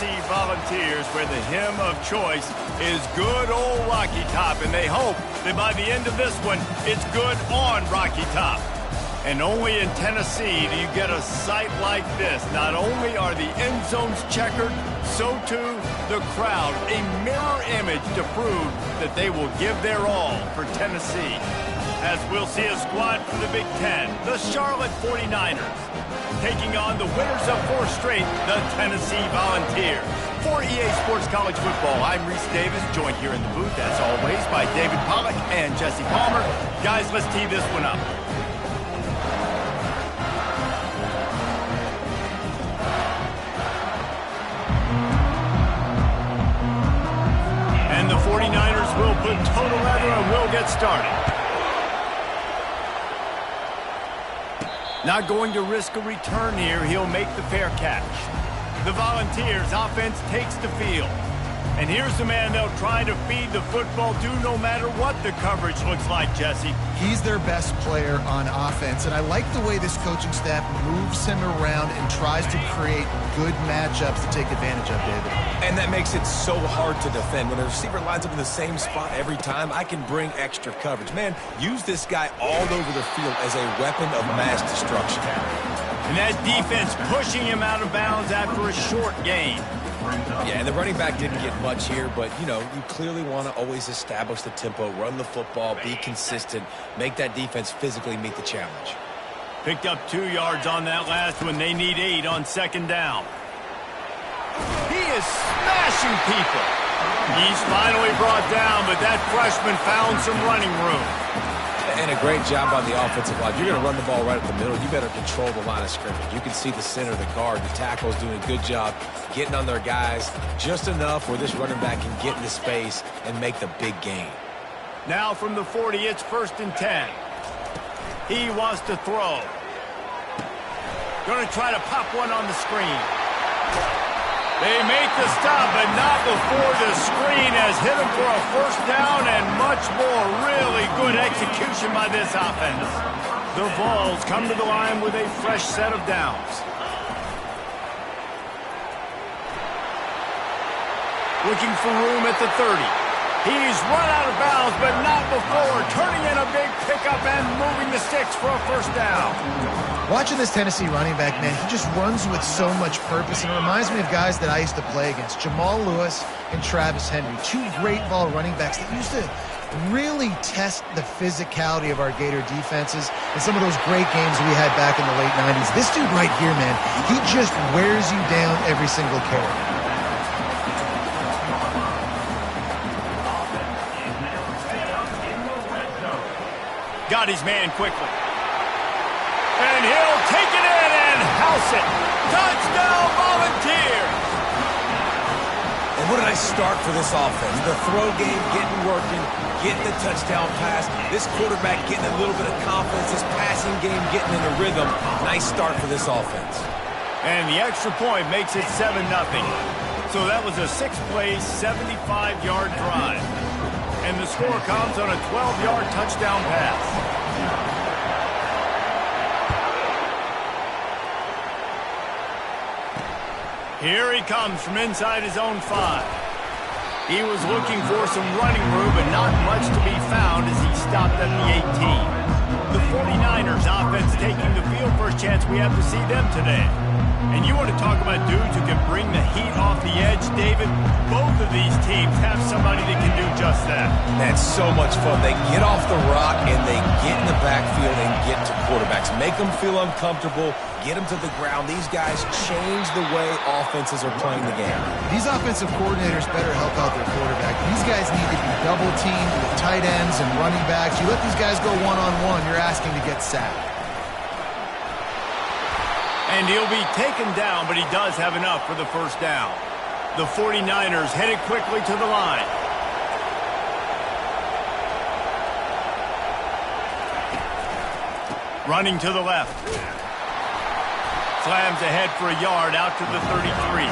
Tennessee Volunteers, where the hymn of choice is good old Rocky Top, and they hope that by the end of this one, it's good on Rocky Top. And only in Tennessee do you get a sight like this. Not only are the end zones checkered, so too the crowd, a mirror image to prove that they will give their all for Tennessee. As we'll see a squad for the Big Ten, the Charlotte 49ers, taking on the winners of 4 straight, the Tennessee Volunteers. For EA Sports College Football, I'm Reese Davis, joined here in the booth, as always, by David Pollack and Jesse Palmer. Guys, let's tee this one up. And the 49ers will put total leather and we'll get started. Not going to risk a return here. He'll make the fair catch. The Volunteers offense takes the field. And here's the man they'll try to feed the football to no matter what the coverage looks like, Jesse. He's their best player on offense, and I like the way this coaching staff moves him around and tries to create good matchups to take advantage of, David. And that makes it so hard to defend. When a receiver lines up in the same spot every time, I can bring extra coverage. Man, use this guy all over the field as a weapon of mass destruction. And that defense pushing him out of bounds after a short gain. Yeah, and the running back didn't get much here, but, you know, you clearly want to always establish the tempo, run the football, be consistent, make that defense physically meet the challenge. Picked up 2 yards on that last one. They need 8 on second down. He is smashing people. He's finally brought down, but that freshman found some running room. And a great job on the offensive line. If you're going to run the ball right at the middle, you better control the line of scrimmage. You can see the center, the guard, the tackle's doing a good job getting on their guys just enough where this running back can get into space and make the big gain. Now from the 40, it's 1st and 10. He wants to throw. Going to try to pop one on the screen. They make the stop, but not before the screen has hit him for a 1st down and much more. Really good execution by this offense. The Vols come to the line with a fresh set of downs. Looking for room at the 30. He's run out of bounds, but not before turning in a big pickup and moving the sticks for a 1st down. Watching this Tennessee running back, man, he just runs with so much purpose, and it reminds me of guys that I used to play against, Jamal Lewis and Travis Henry, 2 great ball running backs that used to really test the physicality of our Gator defenses in some of those great games we had back in the late 90s. This dude right here, man, he just wears you down every single carry. Got his man quickly. And he'll take it in and house it. Touchdown, Volunteers! And what did I start for this offense? The throw game getting working, getting the touchdown pass. This quarterback getting a little bit of confidence. This passing game getting in a rhythm. Nice start for this offense. And the extra point makes it 7-0. So that was a 6-play, 75-yard drive. And the score comes on a 12-yard touchdown pass. Here he comes from inside his own 5. He was looking for some running room, but not much to be found as he stopped at the 18. The 49ers offense taking the field. First chance we have to see them today. And you want to talk about dudes who can bring the heat off the edge, David? Both of these teams have somebody that can do just that. That's so much fun. They get off the rock and they get in the backfield and get to quarterbacks. Make them feel uncomfortable. Get them to the ground. These guys change the way offenses are playing the game. These offensive coordinators better help out their quarterback. These guys need to be double-teamed with tight ends and running backs. You let these guys go one-on-one, you're asking to get sacked. And he'll be taken down, but he does have enough for the 1st down. The 49ers headed quickly to the line. Running to the left. Slams ahead for a yard out to the 33.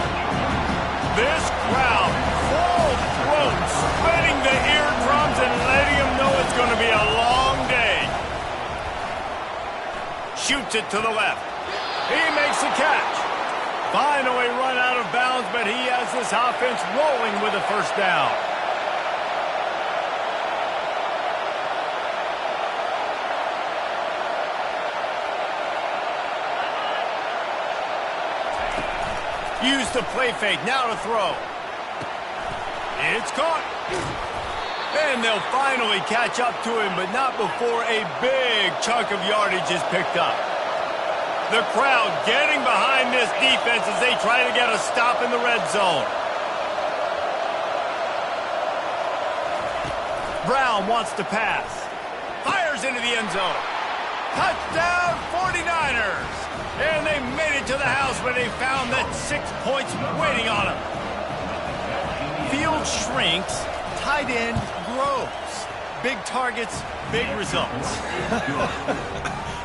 This crowd, full throat, splitting the eardrums and letting them know it's going to be a long day. Shoots it to the left. He makes the catch. Finally run out of bounds, but he has this offense rolling with a first down. Used the play fake, now to throw. It's caught. And they'll finally catch up to him, but not before a big chunk of yardage is picked up. The crowd getting behind this defense as they try to get a stop in the red zone. Brown wants to pass. Fires into the end zone. Touchdown 49ers. And they made it to the house when they found that 6 points waiting on them. Field shrinks, tight end grows. Big targets, big results.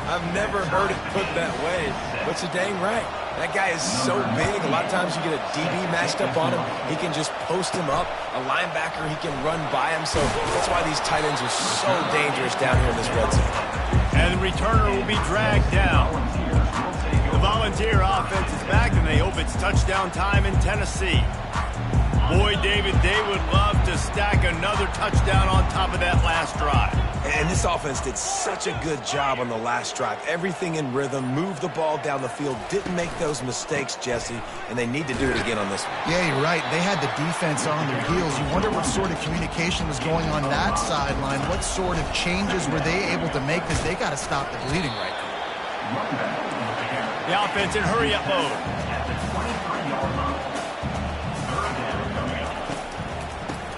I've never heard it put that way, but you're dang right. That guy is so big. A lot of times you get a DB matched up on him. He can just post him up. A linebacker, he can run by him. So that's why these tight ends are so dangerous down here in this red zone. And the returner will be dragged down. The Volunteer offense is back, and they hope it's touchdown time in Tennessee. Boy, David, they would love to stack another touchdown on top of that last drive. And this offense did such a good job on the last drive. Everything in rhythm, moved the ball down the field, didn't make those mistakes, Jesse, and they need to do it again on this one. Yeah, you're right. They had the defense on their heels. You wonder what sort of communication was going on that sideline. What sort of changes were they able to make, because they got to stop the bleeding right now. The offense in hurry-up mode.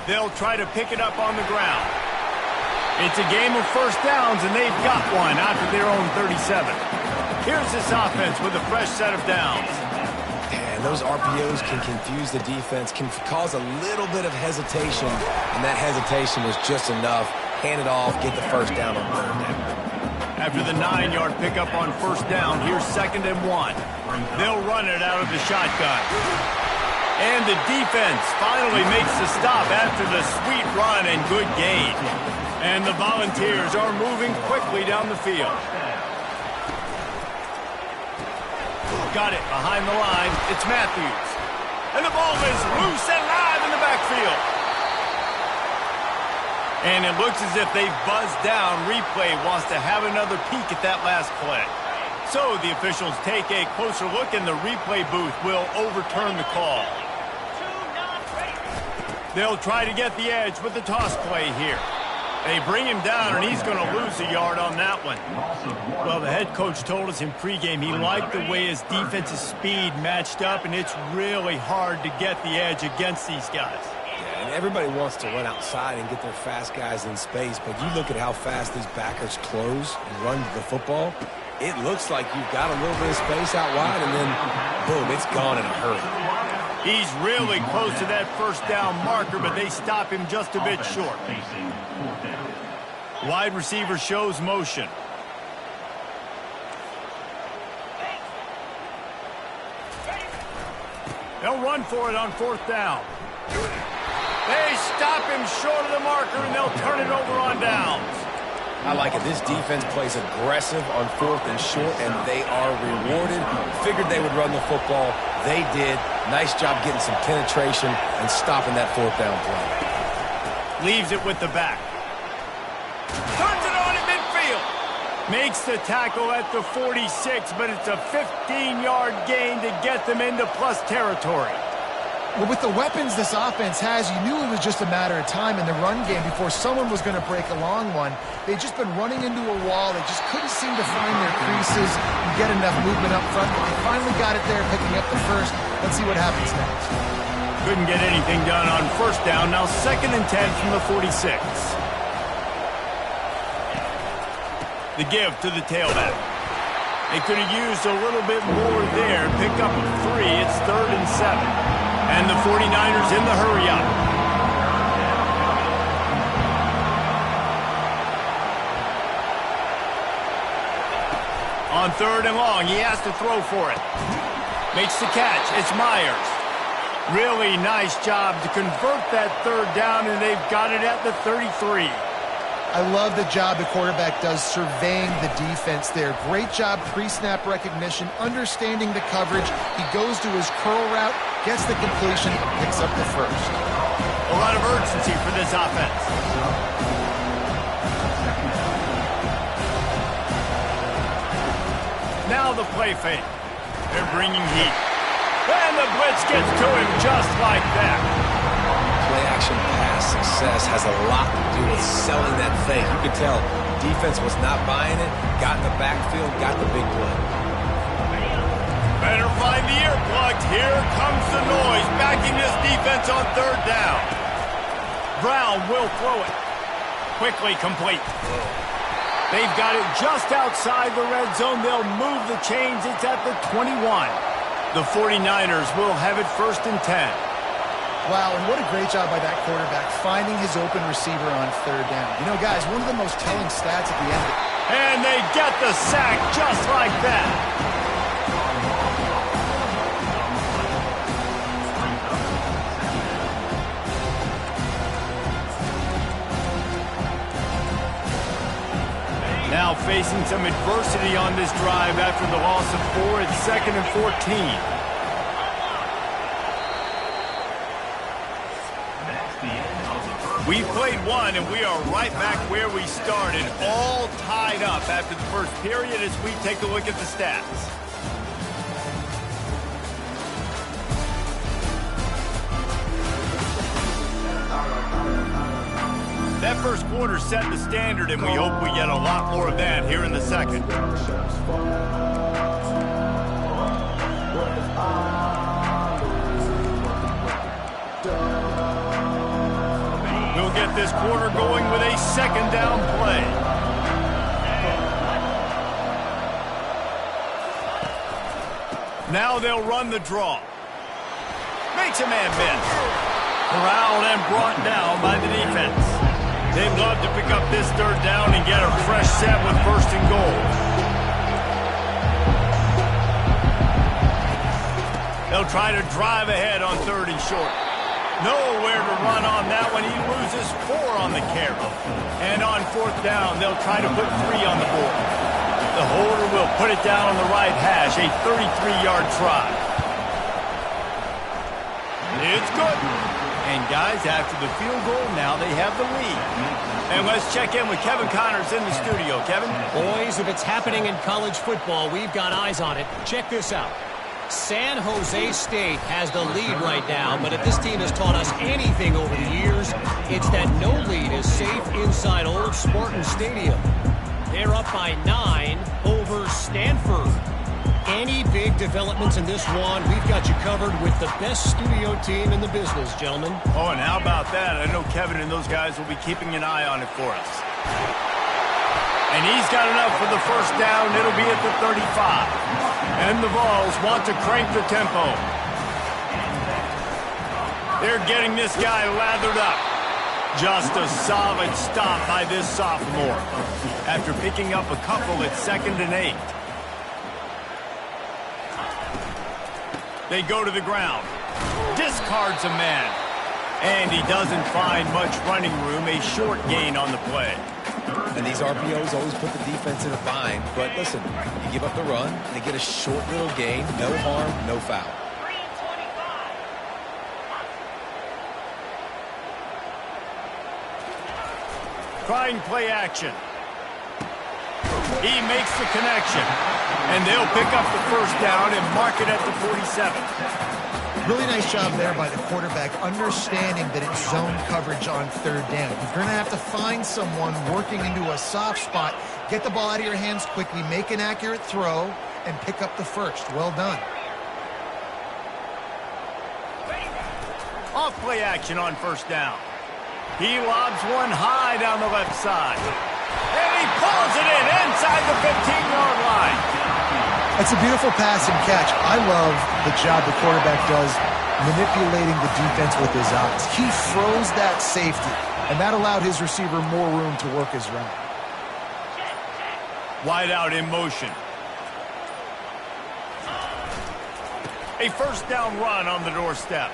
They'll try to pick it up on the ground. It's a game of first downs, and they've got one after their own 37. Here's this offense with a fresh set of downs. And those RPOs can confuse the defense, can cause a little bit of hesitation, and that hesitation was just enough. Hand it off, get the first down on third down. After the 9-yard pickup on first down, here's 2nd and 1. They'll run it out of the shotgun. And the defense finally makes the stop after the sweet run and good gain. And the Volunteers are moving quickly down the field. Got it behind the line. It's Matthews. And the ball is loose and live in the backfield. And it looks as if they've buzzed down. Replay wants to have another peek at that last play. So the officials take a closer look, and the replay booth will overturn the call. They'll try to get the edge with the toss play here. They bring him down, and he's going to lose a yard on that one. Well, the head coach told us in pregame he liked the way his defensive speed matched up, and it's really hard to get the edge against these guys. Yeah, and everybody wants to run outside and get their fast guys in space, but you look at how fast these backers close and run the football, it looks like you've got a little bit of space out wide, and then, boom, it's gone in a hurry. He's really close to that first down marker, but they stop him just a bit short. Wide receiver shows motion. They'll run for it on 4th down. They stop him short of the marker, and they'll turn it over on downs. I like it. This defense plays aggressive on 4th and short, and they are rewarded. Figured they would run the football. They did. Nice job getting some penetration and stopping that 4th down play. Leaves it with the back. Turns it on at midfield. Makes the tackle at the 46, but it's a 15-yard gain to get them into plus territory. Well, with the weapons this offense has, you knew it was just a matter of time in the run game before someone was going to break a long one. They'd just been running into a wall. They just couldn't seem to find their creases and get enough movement up front, but they finally got it there, picking up the first. Let's see what happens next. Couldn't get anything done on first down. Now 2nd and 10 from the 46. The give to the tailback. They could have used a little bit more there. Pick up 3. It's 3rd and 7. And the 49ers in the hurry-up. On 3rd and long, he has to throw for it. Makes the catch. It's Myers. Really nice job to convert that 3rd down, and they've got it at the 33. I love the job the quarterback does surveying the defense there. Great job pre-snap recognition, understanding the coverage. He goes to his curl route, gets the completion, picks up the first. A lot of urgency for this offense. Now the play fake. They're bringing heat. And the blitz gets to him just like that. Play-action pass success has a lot to do with selling that fake. You could tell defense was not buying it, got in the backfield, got the big play. Better find the earplugs. Here comes the noise, backing this defense on third down. Brown will throw it. Quickly complete. They've got it just outside the red zone. They'll move the chains. It's at the 21. The 49ers will have it 1st and 10. Wow, and what a great job by that quarterback finding his open receiver on third down. You know, guys, one of the most telling stats at the end. And they get the sack just like that. Now facing some adversity on this drive after the loss of 4. It's 2nd and 14. We've played one, and we are right back where we started, all tied up after the first period as we take a look at the stats. That first quarter set the standard, and we hope we get a lot more of that here in the second. We'll get this quarter going with a 2nd down play. Now they'll run the draw. Makes a man miss. Corralled and brought down by the defense. They'd love to pick up this 3rd down and get a fresh set with 1st and goal. They'll try to drive ahead on 3rd and short. Nowhere to run on that one. He loses 4 on the carry. And on 4th down, they'll try to put 3 on the board. The holder will put it down on the right hash, a 33-yard try. It's good. And guys, after the field goal, now they have the lead. And let's check in with Kevin Connors in the studio. Kevin? Boys, if it's happening in college football, we've got eyes on it. Check this out. San Jose State has the lead right now, but if this team has taught us anything over the years, it's that no lead is safe inside old Spartan Stadium. They're up by 9 over Stanford. Any big developments in this one, we've got you covered with the best studio team in the business, gentlemen. Oh, and how about that? I know Kevin and those guys will be keeping an eye on it for us. And he's got enough for the 1st down. It'll be at the 35. And the Vols want to crank the tempo. They're getting this guy lathered up. Just a solid stop by this sophomore. After picking up a couple at 2nd and 8. They go to the ground. Discards a man. And he doesn't find much running room. A short gain on the play. And these RPOs always put the defense in a bind. But listen, you give up the run, they get a short little gain. No harm, no foul. Trying play action. He makes the connection. And they'll pick up the 1st down and mark it at the 47. Really nice job there by the quarterback, understanding that it's zone coverage on 3rd down. You're going to have to find someone working into a soft spot, get the ball out of your hands quickly, make an accurate throw, and pick up the 1st. Well done. Off play action on 1st down. He lobs one high down the left side. And he pulls it in inside the 15-yard line. It's a beautiful pass and catch. I love the job the quarterback does manipulating the defense with his eyes. He froze that safety, and that allowed his receiver more room to work his route. Wide out in motion. A 1st down run on the doorstep.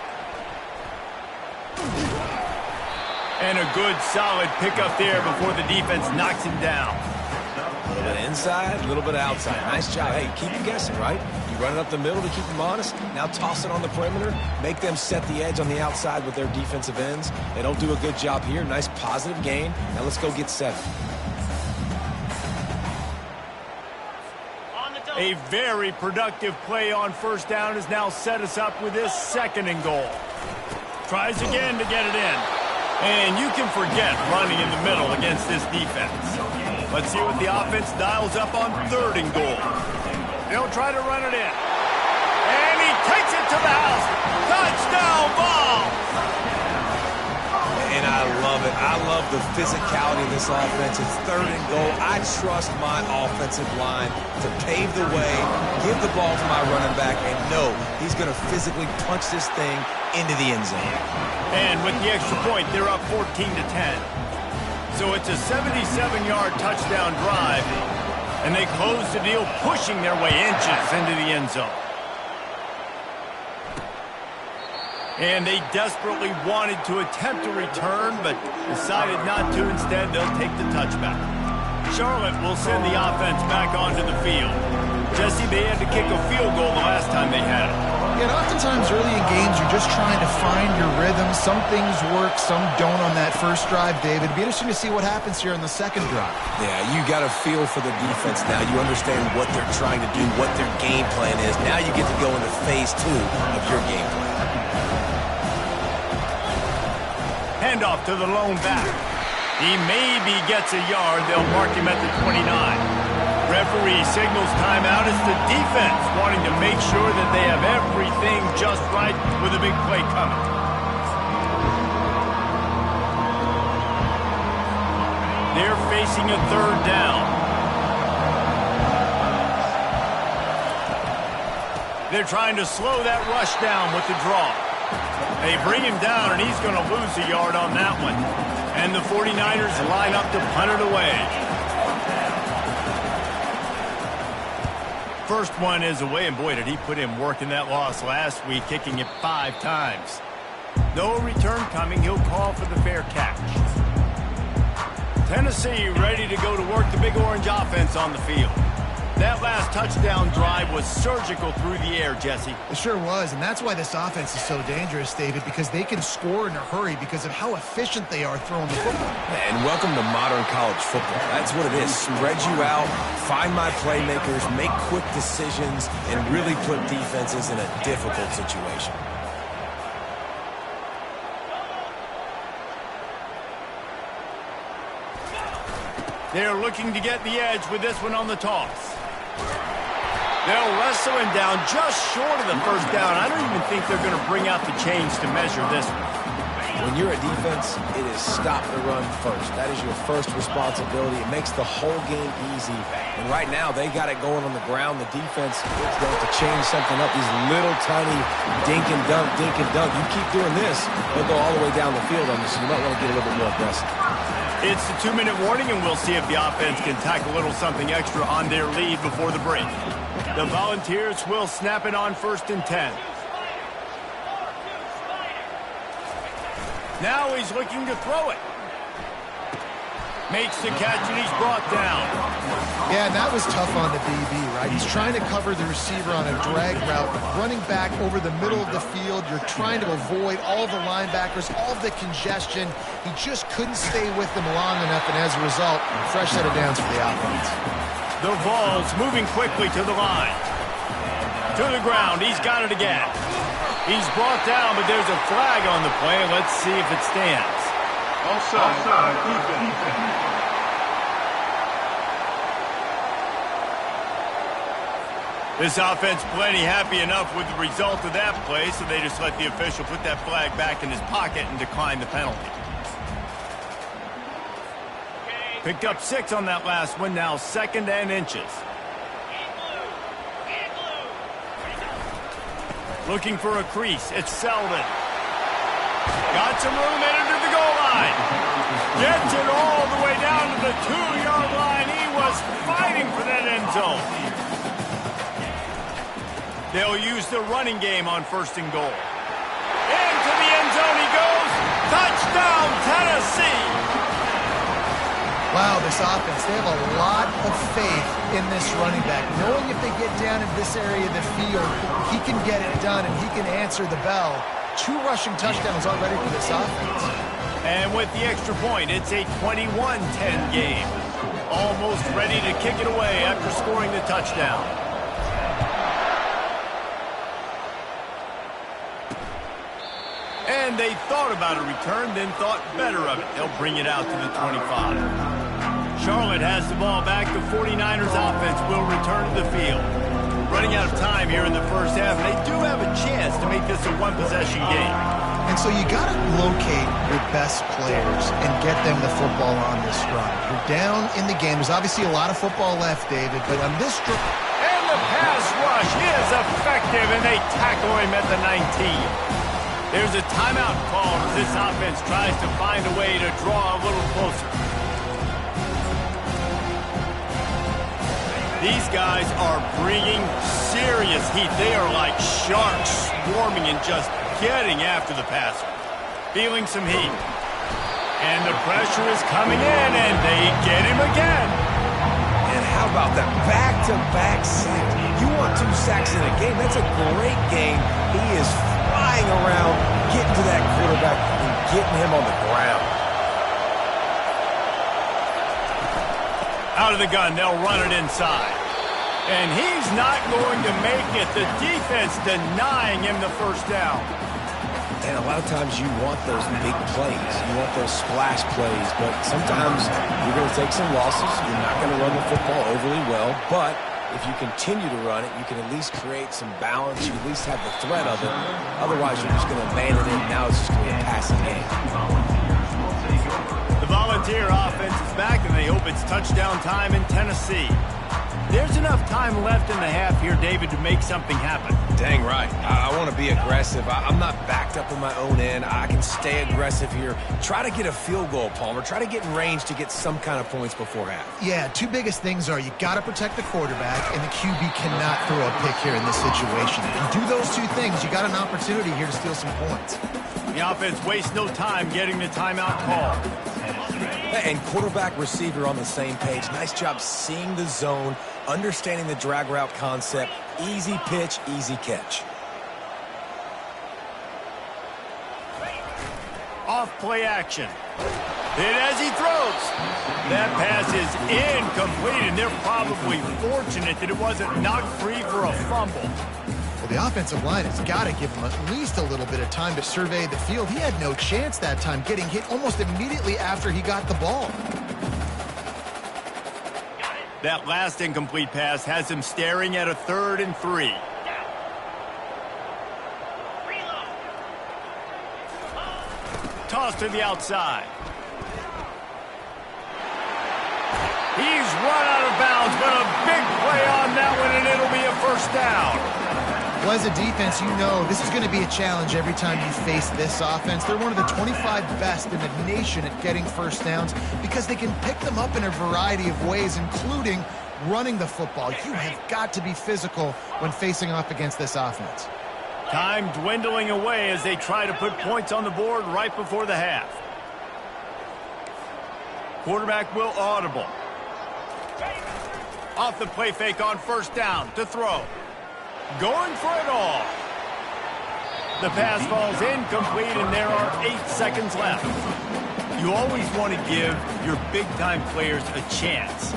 And a good, solid pickup there before the defense knocks him down. A little bit inside, a little bit outside. Nice job. Hey, keep you guessing, right? You run it up the middle to keep them honest. Now toss it on the perimeter. Make them set the edge on the outside with their defensive ends. They don't do a good job here. Nice positive gain. Now let's go get 7. A very productive play on first down has now set us up with this 2nd and goal. Tries again to get it in. And you can forget running in the middle against this defense. Let's see what the offense dials up on 3rd and goal. They'll try to run it in. And he takes it to the house. Touchdown ball! And I love it. I love the physicality of this offense. It's 3rd and goal. I trust my offensive line to pave the way, give the ball to my running back, and know he's going to physically punch this thing into the end zone. And with the extra point, they're up 14-10. So it's a 77-yard touchdown drive, and they close the deal, pushing their way inches into the end zone. And they desperately wanted to attempt a return, but decided not to. Instead, they'll take the touchback. Charlotte will send the offense back onto the field. Jesse, they had to kick a field goal the last time they had it. Yeah, and oftentimes early in games, you're just trying to find your rhythm. Some things work, some don't on that first drive, David. It'd be interesting to see what happens here on the 2nd drive. Yeah, you got a feel for the defense now. You understand what they're trying to do, what their game plan is. Now you get to go into phase 2 of your game plan. Handoff to the lone back. He maybe gets a yard. They'll mark him at the 29. Referee signals timeout. It's the defense wanting to make sure that they have everything just right with a big play coming. They're facing a 3rd down. They're trying to slow that rush down with the draw. They bring him down, and he's going to lose a yard on that one. And the 49ers line up to punt it away. First one is away, and boy, did he put in work in that loss last week, kicking it 5 times. No return coming. He'll call for the fair catch. Tennessee ready to go to work the Big Orange offense on the field. That last touchdown drive was surgical through the air, Jesse. It sure was, and that's why this offense is so dangerous, David, because they can score in a hurry because of how efficient they are throwing the football. And welcome to modern college football. That's what it is. Spread you out, find my playmakers, make quick decisions, and really put defenses in a difficult situation. They're looking to get the edge with this one on the toss. They'll wrestle him down just short of the first down. I don't even think they're going to bring out the chains to measure this one. When you're a defense, it is stop the run first. That is your first responsibility. It makes the whole game easy. And right now, they got it going on the ground. The defense is going to have to change something up. These little tiny dink and dunk, dink and dunk. You keep doing this, they'll go all the way down the field on you, so you might want to get a little bit more aggressive. It's the 2-minute warning, and we'll see if the offense can tack a little something extra on their lead before the break. The Volunteers will snap it on 1st and 10. Now he's looking to throw it. Makes the catch, and he's brought down. Yeah, and that was tough on the DB, right? He's trying to cover the receiver on a drag route, running back over the middle of the field. You're trying to avoid all the linebackers, all the congestion. He just couldn't stay with them long enough, and as a result, fresh set of downs for the offense. The Vols moving quickly to the line. To the ground. He's got it again. He's brought down, but there's a flag on the play. Let's see if it stands. Offside. Defense. This offense plenty happy enough with the result of that play, so they just let the official put that flag back in his pocket and decline the penalty. Picked up 6 on that last one, now 2nd and inches. Looking for a crease, it's Selden. Got some room, headed to the goal line. Gets it all the way down to the 2-yard line. He was fighting for that end zone. They'll use the running game on 1st and goal. Into the end zone he goes. Touchdown, Tennessee. Wow, this offense, they have a lot of faith in this running back. Knowing if they get down in this area of the field, he can get it done and he can answer the bell. 2 rushing touchdowns already for this offense. And with the extra point, it's a 21-10 game. Almost ready to kick it away after scoring the touchdown. And they thought about a return, then thought better of it. They'll bring it out to the 25. Charlotte has the ball back. The 49ers offense will return to the field. Running out of time here in the first half, and they do have a chance to make this a one-possession game. And so you got to locate your best players and get them the football on this run. You're down in the game. There's obviously a lot of football left, David, but on this drive... And the pass rush is effective, and they tackle him at the 19. There's a timeout call as this offense tries to find a way to draw a little closer. These guys are bringing serious heat. They are like sharks swarming and just getting after the passer. Feeling some heat. And the pressure is coming in, and they get him again. And how about that back-to-back sack? You want 2 sacks in a game, that's a great game. He is flying around, getting to that quarterback and getting him on the ground. Out of the gun, they'll run it inside. And he's not going to make it. The defense denying him the first down. And a lot of times you want those big plays. You want those splash plays. But sometimes you're going to take some losses. You're not going to run the football overly well. But if you continue to run it, you can at least create some balance. You at least have the threat of it. Otherwise, you're just going to abandon it. Now it's just going to be a passing game. The Volunteer offense is back, and they hope it's touchdown time in Tennessee. There's enough time left in the half here, David, to make something happen. Dang right. I want to be aggressive. I'm not backed up in my own end. I can stay aggressive here. Try to get a field goal, Palmer. Try to get in range to get some kind of points before half. Yeah, 2 biggest things are you got to protect the quarterback, and the QB cannot throw a pick here in this situation. If you do those 2 things, you got an opportunity here to steal some points. The offense wastes no time getting the timeout call. And quarterback receiver on the same page. Nice job seeing the zone, understanding the drag route concept. Easy pitch, easy catch. Off play action. Hit as he throws. That pass is incomplete, and they're probably fortunate that it wasn't knocked free for a fumble. Well, the offensive line has got to give him at least a little bit of time to survey the field. He had no chance that time, getting hit almost immediately after he got the ball. That last incomplete pass has him staring at a 3rd and 3. Toss to the outside. He's run out of bounds, but a big play on that one, and it'll be a first down. Well, as a defense, you know this is going to be a challenge every time you face this offense. They're one of the 25 best in the nation at getting first downs because they can pick them up in a variety of ways, including running the football. You have got to be physical when facing off against this offense. Time dwindling away as they try to put points on the board right before the half. Quarterback will audible. Off the play fake on first down to throw. Going for it all. The pass falls incomplete, and there are 8 seconds left. You always want to give your big-time players a chance.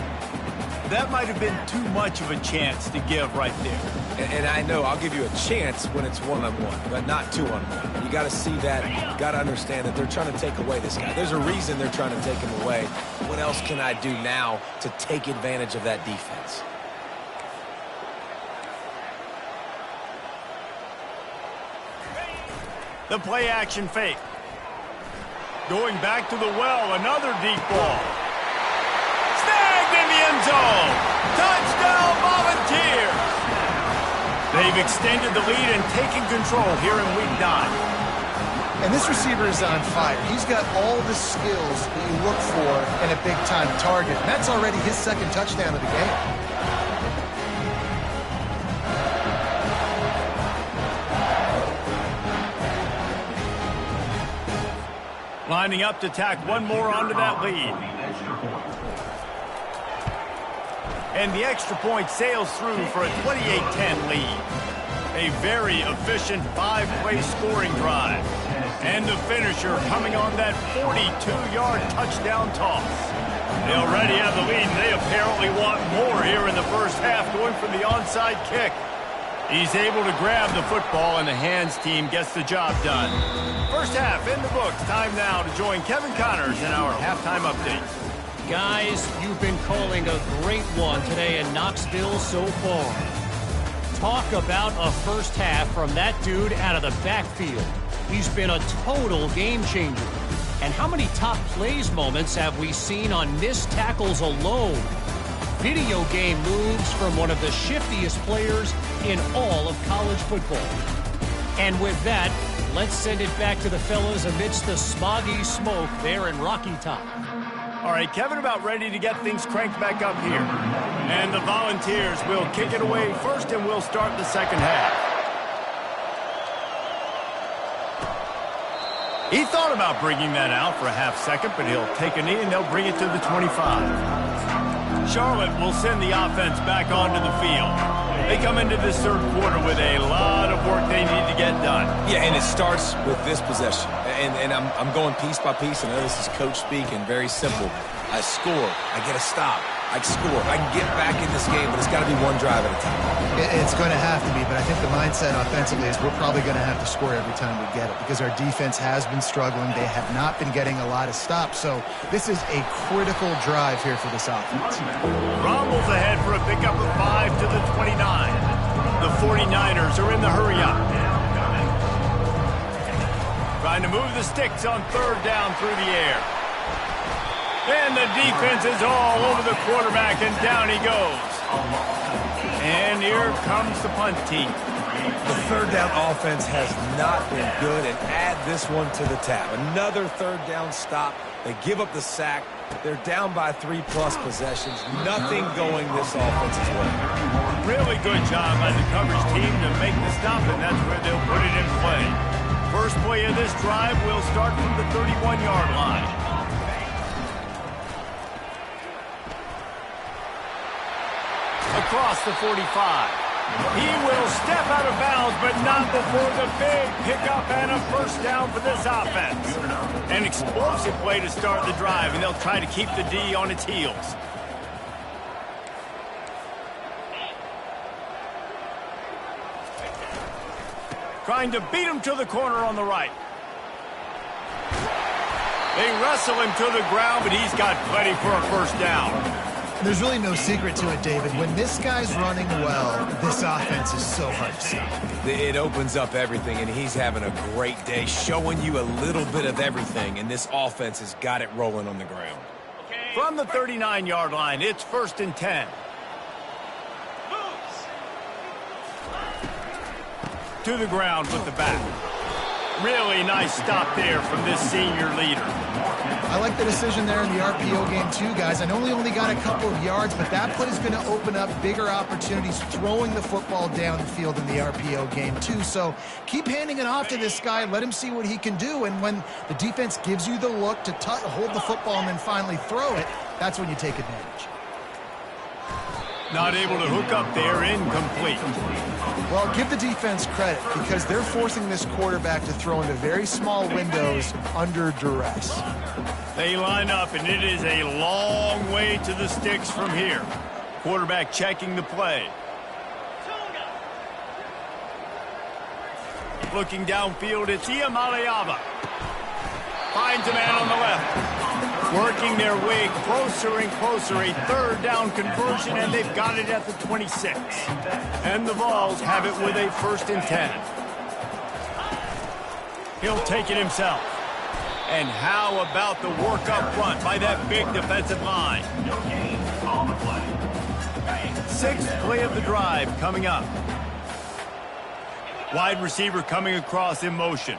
That might have been too much of a chance to give right there. And I know I'll give you a chance when it's one-on-one, but not two-on-one. You got to see that. You got to understand that they're trying to take away this guy. There's a reason they're trying to take him away. What else can I do now to take advantage of that defense? The play action fake. Going back to the well, another deep ball. Snagged in the end zone. Touchdown Volunteers. They've extended the lead and taken control here in week 9. And this receiver is on fire. He's got all the skills that you look for in a big-time target. And that's already his 2nd touchdown of the game. Lining up to tack one more onto that lead. And the extra point sails through for a 28-10 lead. A very efficient 5-play scoring drive. And the finisher coming on that 42-yard touchdown toss. They already have the lead, and they apparently want more here in the first half, going for the onside kick. He's able to grab the football, and the hands team gets the job done. First half in the books. Time now to join Kevin Connors in our halftime update. Guys, you've been calling a great one today in Knoxville so far. Talk about a first half from that dude out of the backfield. He's been a total game changer. And how many top plays moments have we seen on missed tackles alone? Video game moves from one of the shiftiest players in all of college football. And with that, let's send it back to the fellas amidst the smoggy smoke there in Rocky Top. All right, Kevin, about ready to get things cranked back up here. And the Volunteers will kick it away first, and we'll start the second half. He thought about bringing that out for a half second, but he'll take a knee, and they'll bring it to the 25. Charlotte will send the offense back onto the field. They come into this third quarter with a lot of work they need to get done. Yeah, and it starts with this possession. And I'm going piece by piece. I know this is coach speak and very simple. I score. I get a stop. I score. I can get back in this game, but it's got to be one drive at a time. It's going to have to be, but I think the mindset offensively is we're probably going to have to score every time we get it because our defense has been struggling. They have not been getting a lot of stops, so this is a critical drive here for this offense. Rommel's ahead for a pickup of 5 to the 29. The 49ers are in the hurry-up. Trying to move the sticks on third down through the air. And the defense is all over the quarterback, and down he goes. And here comes the punt team. The third down offense has not been good, and add this one to the tab. Another third down stop. They give up the sack. They're down by 3+ possessions. Nothing going this offense's way. Really good job by the coverage team to make the stop, and that's where they'll put it in play. First play of this drive will start from the 31-yard line. Across the 45. He will step out of bounds, but not before the big pickup and a first down for this offense. An explosive play to start the drive, and they'll try to keep the D on its heels. Trying to beat him to the corner on the right. They wrestle him to the ground, but he's got plenty for a first down. There's really no secret to it, David. When this guy's running well, this offense is so hard to stop. It opens up everything, and he's having a great day, showing you a little bit of everything, and this offense has got it rolling on the ground. From the 39-yard line, it's 1st and 10. To the ground with the back. Really nice stop there from this senior leader. I like the decision there in the RPO game too, guys. I know he only got a couple of yards, but that play is going to open up bigger opportunities throwing the football down the field in the RPO game too. So keep handing it off to this guy. Let him see what he can do. And when the defense gives you the look to hold the football and then finally throw it, that's when you take advantage. Not able to hook up there, incomplete. Well, give the defense credit because they're forcing this quarterback to throw into very small windows under duress. They line up, and it is a long way to the sticks from here. Quarterback checking the play. Looking downfield, it's Iamaleava. Finds a man on the left. Working their way closer and closer. A third down conversion, and they've got it at the 26. And the Vols have it with a 1st and 10. He'll take it himself. And how about the work up front by that big defensive line? 6th play of the drive coming up. Wide receiver coming across in motion.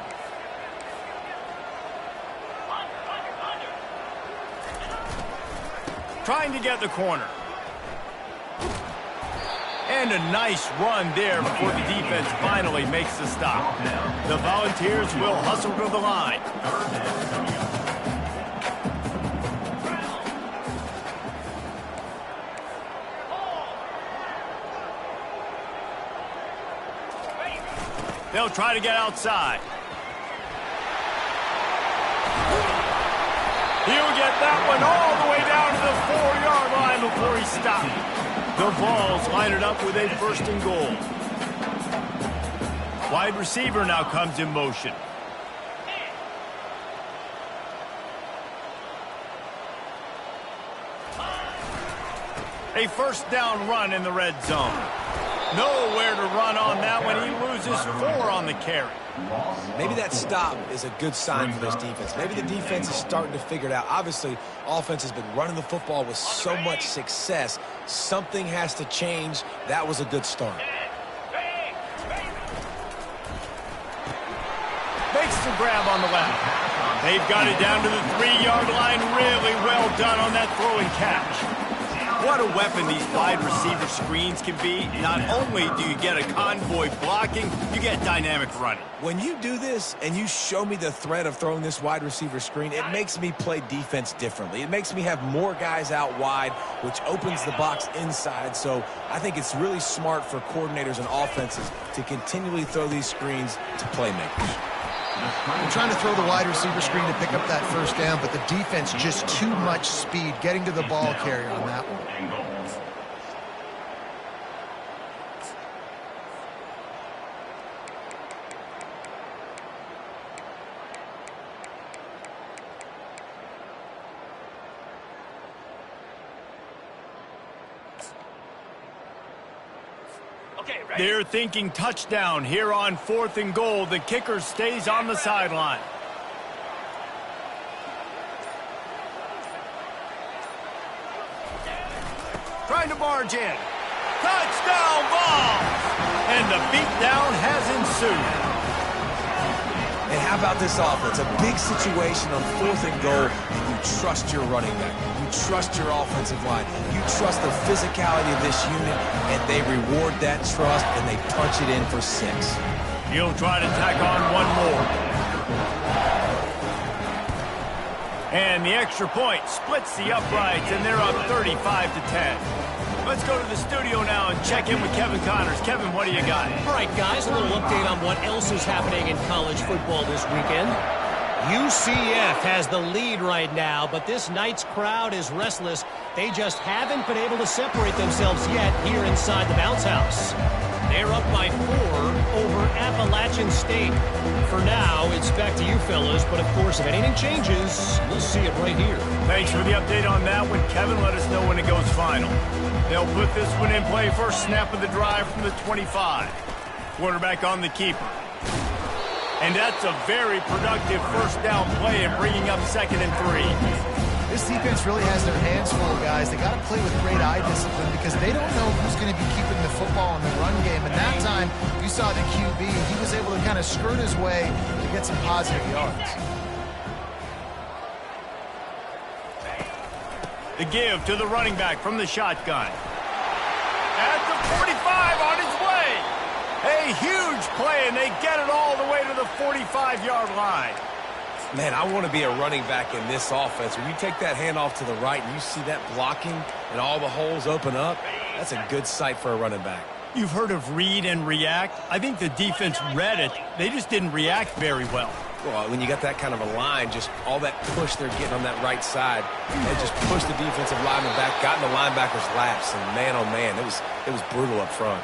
Trying to get the corner. And a nice run there before the defense finally makes the stop. The Volunteers will hustle to the line. They'll try to get outside. He'll get that one all the way down to the 4-yard line before he stopped. The Vols line it up with a 1st and goal. Wide receiver now comes in motion. A 1st down run in the red zone. Nowhere to run on that one. He loses 4 on the carry. Maybe that stop is a good sign for this defense. Maybe the defense is starting to figure it out. Obviously, offense has been running the football with so much success. Something has to change. That was a good start. Makes the grab on the left. They've got it down to the 3-yard line. Really well done on that throw and catch. What a weapon these wide receiver screens can be. Not only do you get a convoy blocking, you get dynamic running. When you do this and you show me the threat of throwing this wide receiver screen, it makes me play defense differently. It makes me have more guys out wide, which opens the box inside. So I think it's really smart for coordinators and offenses to continually throw these screens to playmakers. They're trying to throw the wide receiver screen to pick up that 1st down, but the defense just too much speed getting to the ball carrier on that one. They're thinking touchdown here on 4th and goal. The kicker stays on the sideline. Trying to barge in. Touchdown Vols! And the beatdown has ensued. And how about this offense? A big situation on 4th and goal, and you trust your running back. You trust your offensive line. You trust the physicality of this unit, and they reward that trust, and they punch it in for 6. He'll try to tack on one more. And the extra point splits the uprights, and they're up 35-10. Let's go to the studio now and check in with Kevin Connors. Kevin, what do you got? All right, guys, a little update on what else is happening in college football this weekend. UCF has the lead right now, but this night's crowd is restless. They just haven't been able to separate themselves yet here inside the bounce house. They're up by 4 over Appalachian State. For now, it's back to you fellas, but of course, if anything changes, we'll see it right here. Thanks for the update on that one, Kevin. Let us know when it goes final. They'll put this one in play. First snap of the drive from the 25. Quarterback on the keeper. And that's a very productive 1st down play and bringing up 2nd and 3. This defense really has their hands full, guys. They got to play with great eye discipline because they don't know who's going to be keeping the football in the run game. And that time, you saw the QB. He was able to kind of skirt his way to get some positive yards. The give to the running back from the shotgun. At the 45 on his way. A huge play, and they get it all the way to the 45-yard line. Man, I want to be a running back in this offense. When you take that handoff to the right and you see that blocking and all the holes open up, that's a good sight for a running back. You've heard of read and react. I think the defense read it. They just didn't react very well. Well, when you got that kind of a line, just all that push they're getting on that right side, they just pushed the defensive lineman back, got in the linebacker's laps, and man, oh man, it was brutal up front.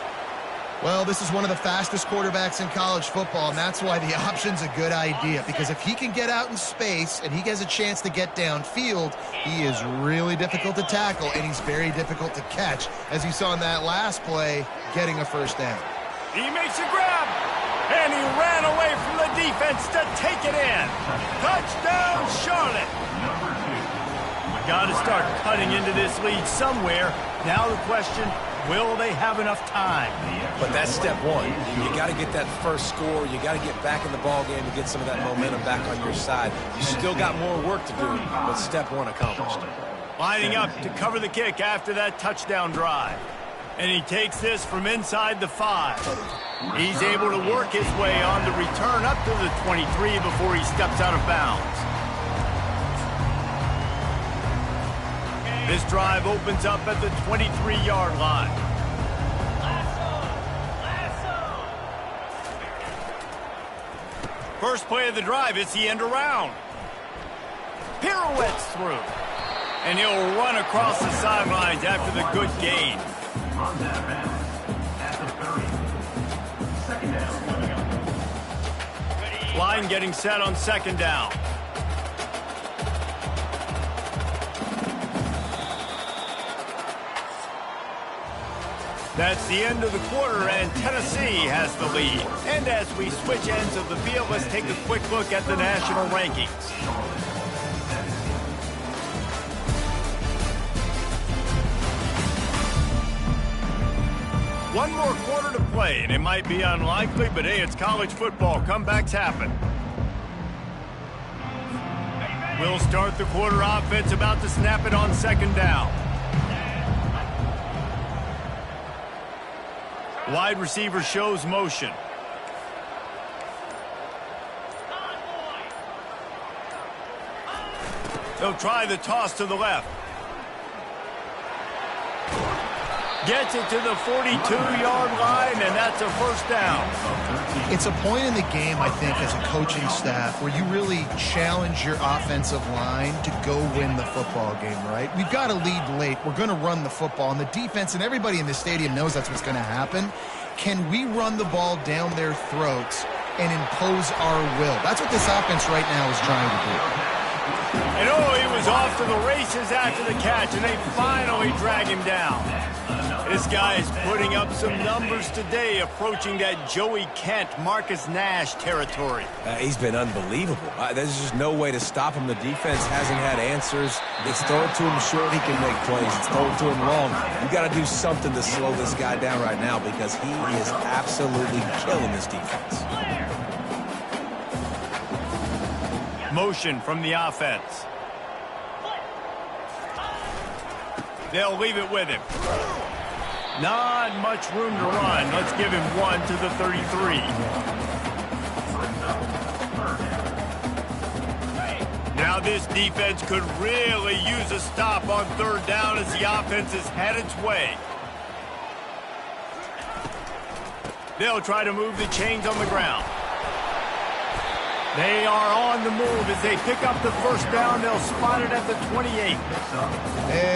Well, this is one of the fastest quarterbacks in college football, and that's why the option's a good idea. Because if he can get out in space and he has a chance to get downfield, he is really difficult to tackle, and he's very difficult to catch. As you saw in that last play, getting a 1st down. He makes a grab, and he ran away from the defense to take it in. Touchdown, Charlotte. Got to start cutting into this lead somewhere. Now the question, will they have enough time? But that's step one. You got to get that first score. You got to get back in the ball game to get some of that momentum back on your side. You still got more work to do, but step one accomplished. Lining up to cover the kick after that touchdown drive. And he takes this from inside the 5. He's able to work his way on the return up to the 23 before he steps out of bounds. This drive opens up at the 23-yard line. First play of the drive, it's the end around. Pirouettes through. And he'll run across the sidelines after the good gain. Line getting set on second down. That's the end of the quarter, and Tennessee has the lead. And as we switch ends of the field, let's take a quick look at the national rankings. One more quarter to play, and it might be unlikely, but hey, it's college football. Comebacks happen. We'll start the quarter. Offense about to snap it on second down. Wide receiver shows motion. They'll try the toss to the left. Gets it to the 42-yard line, and that's a first down. It's a point in the game, I think, as a coaching staff, where you really challenge your offensive line to go win the football game, right? We've got to lead late. We're going to run the football. And the defense and everybody in the stadium knows that's what's going to happen. Can we run the ball down their throats and impose our will? That's what this offense right now is trying to do. And oh, he was off to the races after the catch, and they finally drag him down. This guy is putting up some numbers today, approaching that Joey Kent, Marcus Nash territory. He's been unbelievable. There's just no way to stop him. The defense hasn't had answers. It's thrown to him short, he can make plays. It's thrown to him long. You got to do something to slow this guy down right now because he is absolutely killing this defense. Motion from the offense. They'll leave it with him. Not much room to run. Let's give him one to the 33. Now this defense could really use a stop on third down as the offense has had its way. They'll try to move the chains on the ground. They are on the move as they pick up the first down. They'll spot it at the 28.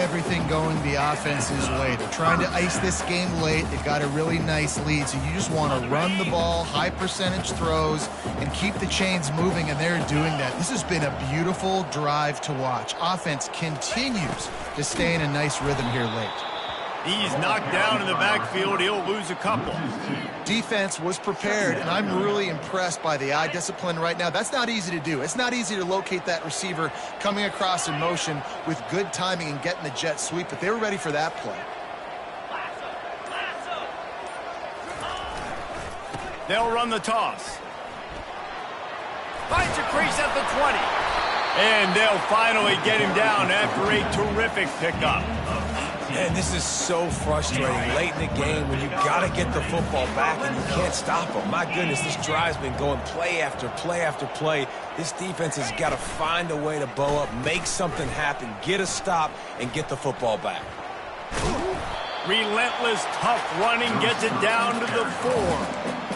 Everything going the offense's way. They're trying to ice this game late. They've got a really nice lead, so you just want to run the ball, high percentage throws, and keep the chains moving, and they're doing that. This has been a beautiful drive to watch. Offense continues to stay in a nice rhythm here late. He's knocked down in the backfield. He'll lose a couple. Defense was prepared, and I'm really impressed by the eye discipline right now. That's not easy to do. It's not easy to locate that receiver coming across in motion with good timing and getting the jet sweep, but they were ready for that play. They'll run the toss. Finds a crease at the 20. And they'll finally get him down after a terrific pickup. Man, this is so frustrating late in the game when you got to get the football back and you can't stop them. My goodness, this drive's been going play after play after play. This defense has got to find a way to bow up, make something happen, get a stop, and get the football back. Relentless, tough running gets it down to the 4.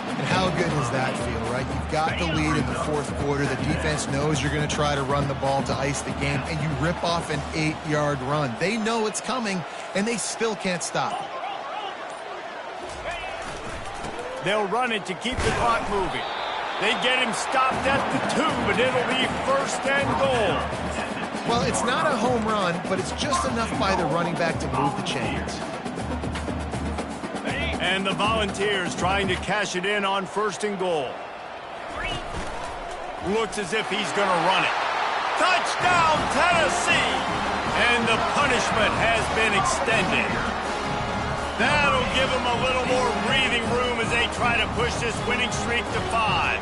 And how good does that feel, right? You've got the lead in the fourth quarter. The defense knows you're going to try to run the ball to ice the game, and you rip off an 8-yard run. They know it's coming, and they still can't stop. They'll run it to keep the clock moving. They get him stopped at the 2, but it'll be first and goal. Well, it's not a home run, but it's just enough by the running back to move the chains. And the Volunteers trying to cash it in on first and goal. Looks as if he's going to run it. Touchdown, Tennessee! And the punishment has been extended. That'll give them a little more breathing room as they try to push this winning streak to 5.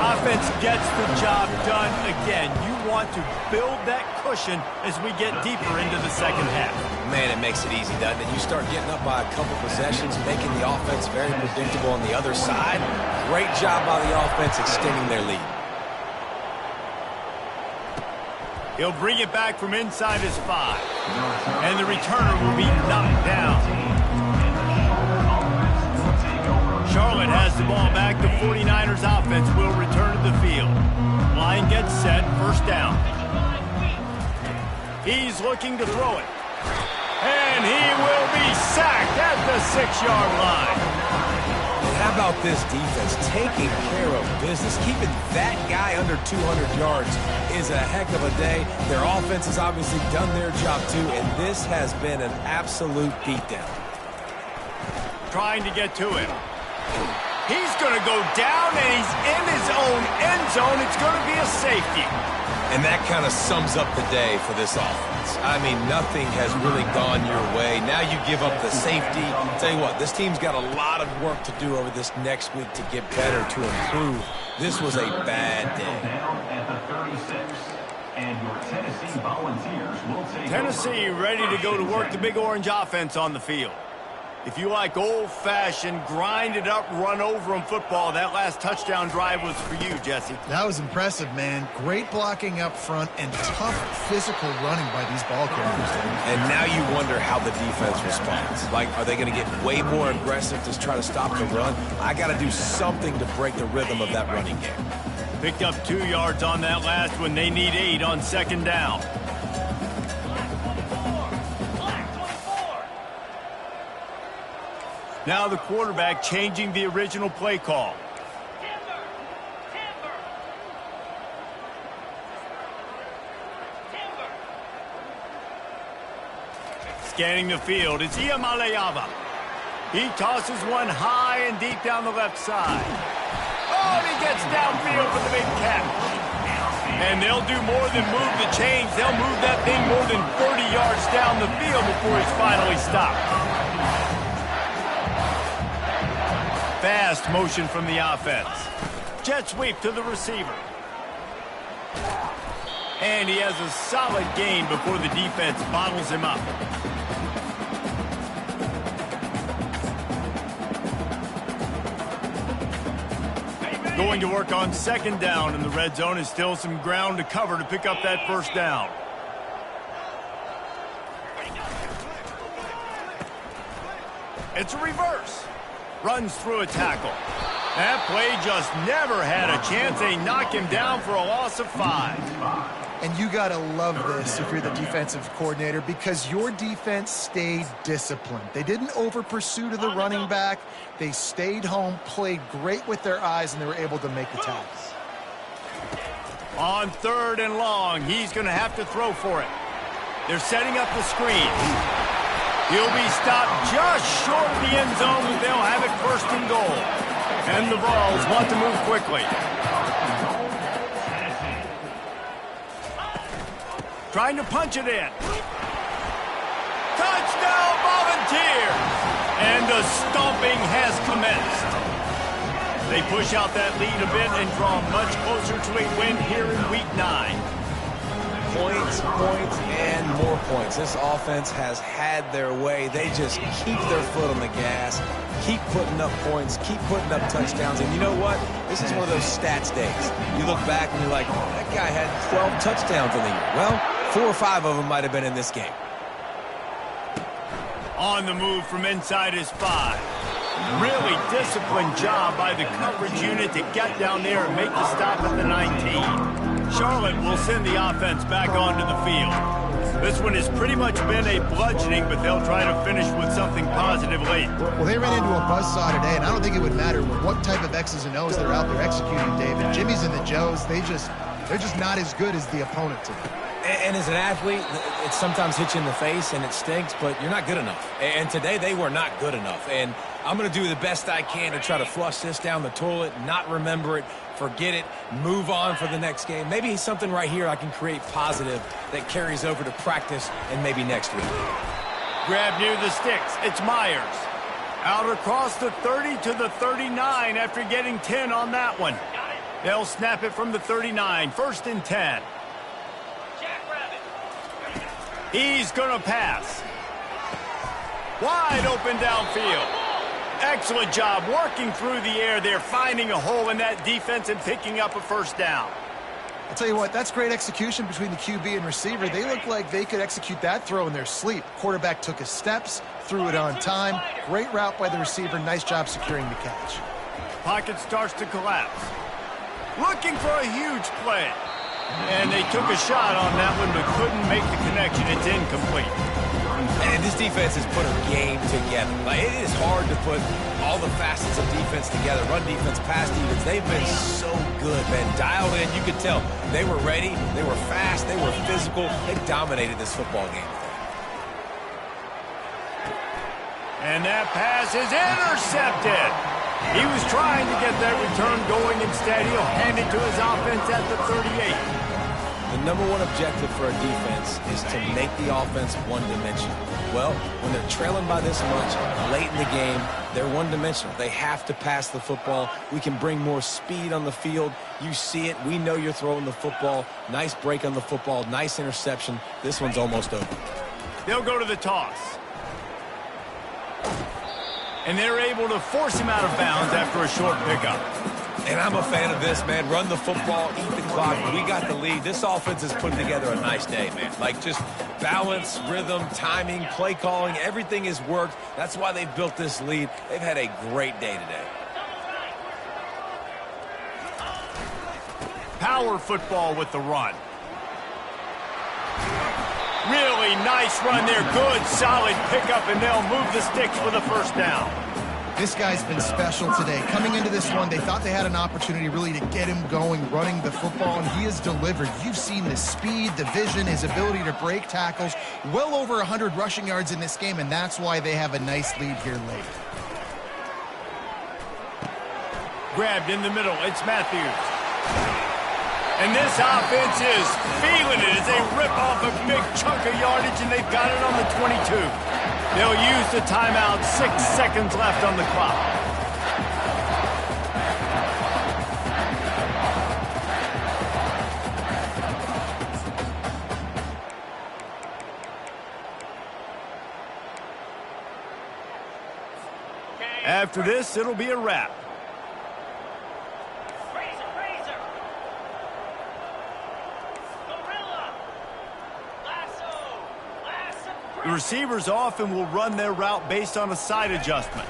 Offense gets the job done again. You want to build that cushion as we get deeper into the second half. Man, it makes it easy, doesn't it? You start getting up by a couple possessions, making the offense very predictable on the other side. Great job by the offense extending their lead. He'll bring it back from inside his 5. And the returner will be knocked down. Charlotte Charlotte has the ball back. The 49ers offense will return to the field. Line gets set, first down. He's looking to throw it. And he will be sacked at the 6-yard line. And how about this defense taking care of business? Keeping that guy under 200 yards is a heck of a day. Their offense has obviously done their job too, and this has been an absolute beatdown. Trying to get to him. He's going to go down, and he's in his own end zone. It's going to be a safety. And that kind of sums up the day for this offense. I mean, nothing has really gone your way. Now you give up the safety. Tell you what, this team's got a lot of work to do over this next week to get better, to improve. This was a bad day. Tennessee ready to go to work the Big Orange offense on the field. If you like old-fashioned, grinded-up, run-over-'em football, that last touchdown drive was for you, Jesse. That was impressive, man. Great blocking up front and tough physical running by these ball carriers. And now you wonder how the defense responds. Like, are they going to get way more aggressive to try to stop the run? I got to do something to break the rhythm of that running game. Picked up 2 yards on that last one. They need 8 on second down. Now the quarterback changing the original play call. Scanning the field, it's Iamaleava. He tosses one high and deep down the left side. Oh, and he gets downfield for the big catch. And they'll do more than move the chains. They'll move that thing more than 30 yards down the field before he's finally stopped. Fast motion from the offense. Jet sweep to the receiver. And he has a solid gain before the defense bottles him up. Going to work on second down in the red zone is still some ground to cover to pick up that first down. It's a reverse. Runs through a tackle. That play just never had a chance. They knock him down for a loss of 5. And you got to love this if you're the defensive coordinator, because your defense stayed disciplined. They didn't over-pursue to the running back. They stayed home, played great with their eyes, and they were able to make the tackles. On third and long, he's going to have to throw for it. They're setting up the screen. He'll be stopped just short of the end zone, but they'll have it first and goal. And the Vols want to move quickly. Trying to punch it in. Touchdown, Volunteers! And the stomping has commenced. They push out that lead a bit and draw much closer to a win here in Week 9. Points, points, and more points. This offense has had their way. They just keep their foot on the gas, keep putting up points, keep putting up touchdowns. And you know what? This is one of those stats days. You look back and you're like, oh, that guy had 12 touchdowns in the year. Well, 4 or 5 of them might have been in this game. On the move from inside his 5. Really disciplined job by the coverage unit to get down there and make the stop at the 19. Charlotte will send the offense back onto the field. This one has pretty much been a bludgeoning, but they'll try to finish with something positive late. Well, they ran into a buzzsaw today, and I don't think it would matter what type of X's and O's they're out there executing, David. Jimmy's and the Joes, they're just not as good as the opponent today. And as an athlete, it sometimes hits you in the face and it stinks, but you're not good enough. And today they were not good enough. And I'm going to do the best I can to try to flush this down the toilet, not remember it, forget it, move on for the next game. Maybe something right here I can create positive that carries over to practice and maybe next week. Grab near the sticks. It's Myers. Out across the 30 to the 39 after getting 10 on that one. They'll snap it from the 39. First and 10. He's going to pass. Wide open downfield. Excellent job working through the air there, finding a hole in that defense and picking up a first down. I'll tell you what, that's great execution between the QB and receiver. They look like they could execute that throw in their sleep. Quarterback took his steps, threw it on time. Great route by the receiver. Nice job securing the catch. Pocket starts to collapse. Looking for a huge play. And they took a shot on that one, but couldn't make the connection. It's incomplete. And this defense has put a game together. Like, it is hard to put all the facets of defense together. Run defense, pass defense. They've been so good, man. Dialed in. You could tell they were ready. They were fast. They were physical. They dominated this football game. And that pass is intercepted. He was trying to get that return going. Instead, he'll hand it to his offense at the 38. The number one objective for a defense is to make the offense one-dimensional. Well, when they're trailing by this much late in the game, they're one-dimensional. They have to pass the football. We can bring more speed on the field. You see it. We know you're throwing the football. Nice break on the football. Nice interception. This one's almost over. They'll go to the toss. And they're able to force him out of bounds after a short pickup. And I'm a fan of this, man. Run the football, eat the clock. We got the lead. This offense is putting together a nice day, man. Like, just balance, rhythm, timing, play calling, everything has worked. That's why they've built this lead. They've had a great day today. Power football with the run. Really nice run there. Good, solid pickup, and they'll move the sticks for the first down. This guy's been special today. Coming into this one, they thought they had an opportunity really to get him going, running the football, and he has delivered. You've seen the speed, the vision, his ability to break tackles. Well over 100 rushing yards in this game, and that's why they have a nice lead here late. Grabbed in the middle. It's Matthews. And this offense is feeling it as they rip off a big chunk of yardage, and they've got it on the 22. They'll use the timeout. 6 seconds left on the clock. After this, it'll be a wrap. The receivers often will run their route based on a side adjustment.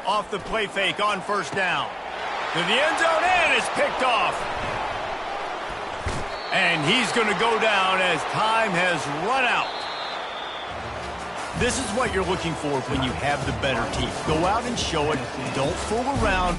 Off the play fake on first down. To the end zone, and it's picked off. And he's going to go down as time has run out. This is what you're looking for when you have the better team. Go out and show it. Don't fool around.